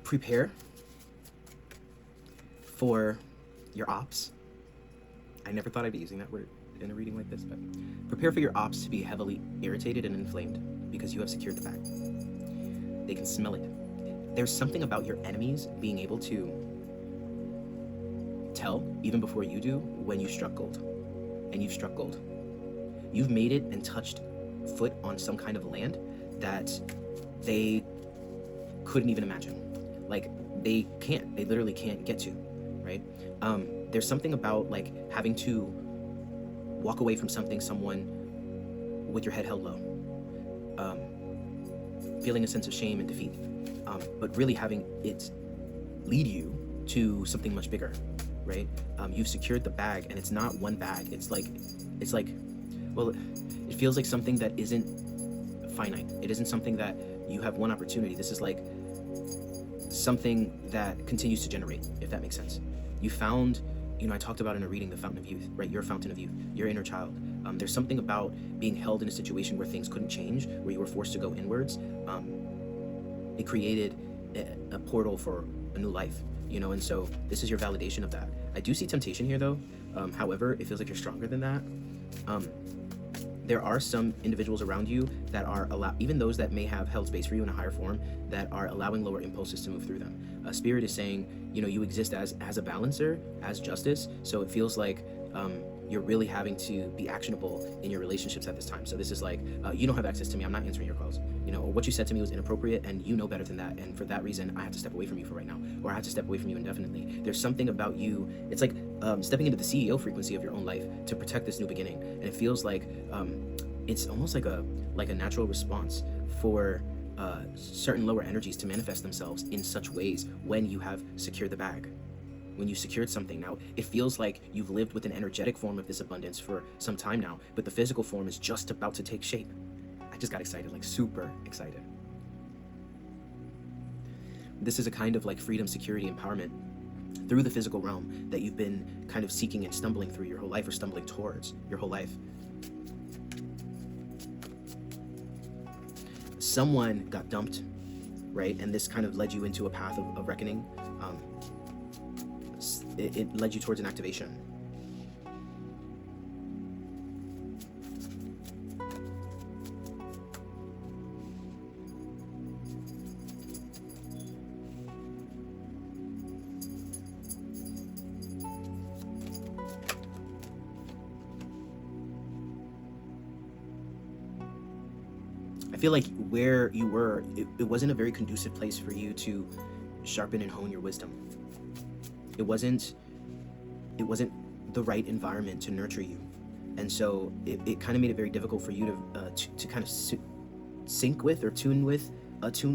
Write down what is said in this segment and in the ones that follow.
Prepare for your ops. I never thought I'd be using that word in a reading like this, but prepare for your ops to be heavily irritated and inflamed because you have secured the bag. They can smell it. There's something about your enemies being able to tell, even before you do, when you struck gold. And you've struck gold. You've made it and touched foot on some kind of land that they couldn't even imagine. Like, they literally can't get to, right? There's something about like having to walk away from someone with your head held low, feeling a sense of shame and defeat, but really having it lead you to something much bigger, right? You've secured the bag, and it's not one bag. It's like, well, it feels like something that isn't finite. It isn't something that you have one opportunity. This is like something that continues to generate, if that makes sense. You found, I talked about in a reading, the fountain of youth, right? Your fountain of youth, your inner child. There's something about being held in a situation where things couldn't change, where you were forced to go inwards. It created a portal for a new life, and so this is your validation of that. I do see temptation here though. However, it feels like you're stronger than that. There are some individuals around you that are even those that may have held space for you in a higher form, that are allowing lower impulses to move through them. Spirit is saying, you exist as a balancer, as justice. So it feels like you're really having to be actionable in your relationships at this time. So this is like, you don't have access to me. I'm not answering your calls. Or what you said to me was inappropriate, and you know better than that. And for that reason, I have to step away from you for right now, or I have to step away from you indefinitely. There's something about you. It's like stepping into the CEO frequency of your own life to protect this new beginning. And it feels like it's almost like a natural response for certain lower energies to manifest themselves in such ways when you have secured the bag. When you secured something. Now, it feels like you've lived with an energetic form of this abundance for some time now, but the physical form is just about to take shape. I just got excited, like super excited. This is a kind of like freedom, security, empowerment through the physical realm that you've been kind of seeking and stumbling through your whole life, or stumbling towards your whole life. Someone got dumped, right? And this kind of led you into a path of reckoning. It led you towards an activation. I feel like where you were, it wasn't a very conducive place for you to sharpen and hone your wisdom. It wasn't the right environment to nurture you, and so it kind of made it very difficult for you to kind of sync with or attune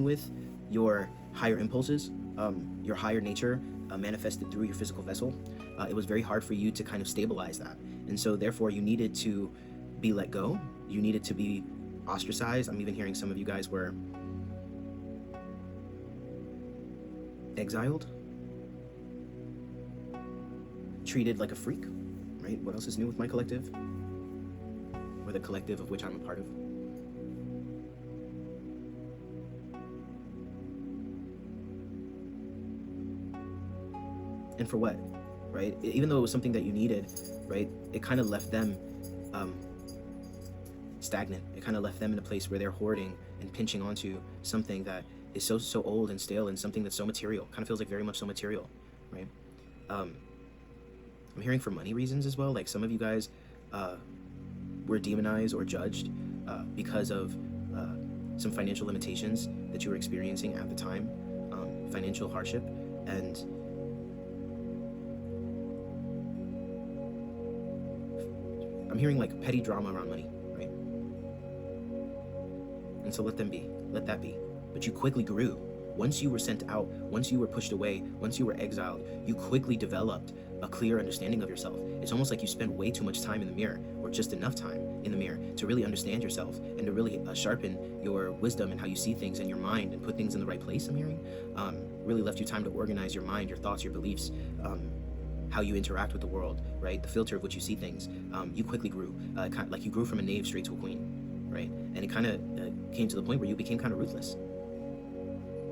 with your higher impulses, your higher nature manifested through your physical vessel. It was very hard for you to kind of stabilize that, and so therefore you needed to be let go. You needed to be ostracized. I'm even hearing some of you guys were exiled, treated like a freak, right? What else is new with my collective, or the collective of which I'm a part of? And for what, right? Even though it was something that you needed, right? It kind of left them stagnant. It kind of left them in a place where they're hoarding and pinching onto something that is so old and stale, and something that's so material. Kind of feels like very much so material, right? I'm hearing for money reasons as well. Like some of you guys were demonized or judged because of some financial limitations that you were experiencing at the time, financial hardship, and I'm hearing like petty drama around money, right? And so let that be. But you quickly grew. Once you were sent out, once you were pushed away, once you were exiled, you quickly developed a clear understanding of yourself. It's almost like you spent way too much time in the mirror, or just enough time in the mirror to really understand yourself and to really sharpen your wisdom and how you see things and your mind and put things in the right place. I'm hearing really left you time to organize your mind, your thoughts, your beliefs, how you interact with the world, right? The filter of which you see things. You quickly grew, kind of like you grew from a knave straight to a queen, right? And it kind of came to the point where you became kind of ruthless,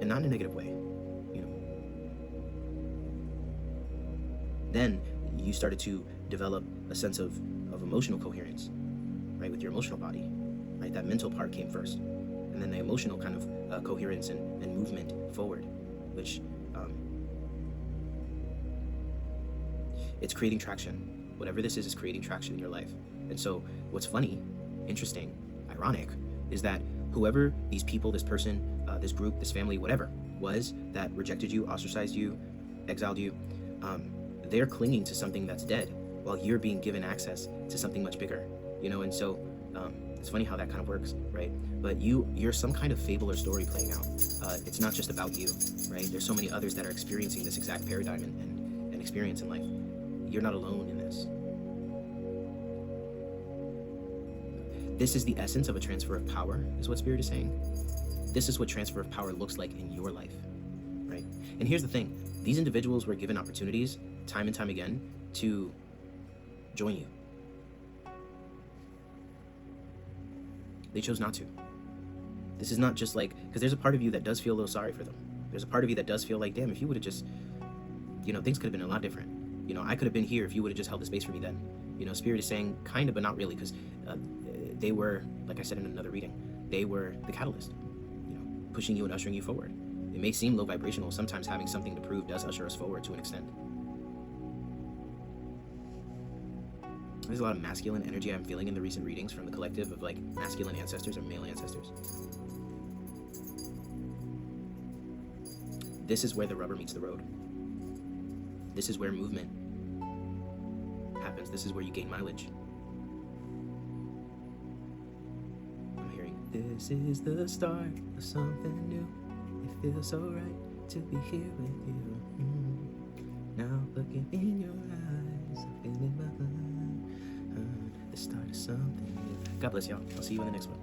and not in a negative way, Then you started to develop a sense of emotional coherence, right, with your emotional body, right? That mental part came first, and then the emotional kind of coherence and movement forward, which it's creating traction. Whatever this is creating traction in your life. And so what's funny, interesting, ironic, is that whoever these people, this person, this group, this family, whatever was that rejected you, ostracized you, exiled you, they're clinging to something that's dead while you're being given access to something much bigger, you know? And so it's funny how that kind of works, right? But you're some kind of fable or story playing out. It's not just about you, right? There's so many others that are experiencing this exact paradigm and experience in life. You're not alone in this. This is the essence of a transfer of power, is what Spirit is saying. This is what transfer of power looks like in your life, right? And here's the thing. These individuals were given opportunities time and time again to join you. They chose not to. This is not just like, because there's a part of you that does feel a little sorry for them. There's a part of you that does feel like, damn, if you would have just, things could have been a lot different. I could have been here if you would have just held the space for me then. Spirit is saying kind of, but not really, because they were, like I said in another reading, they were the catalyst, pushing you and ushering you forward. It may seem low vibrational. Sometimes having something to prove does usher us forward to an extent. There's a lot of masculine energy I'm feeling in the recent readings from the collective of like masculine ancestors or male ancestors. This is where the rubber meets the road. This is where movement happens. This is where you gain mileage. I'm hearing, this is the start of something new. It feels so right to be here with you. Now looking in your eyes, I'm feeling my heart. The start of something new. God bless y'all. I'll see you in the next one.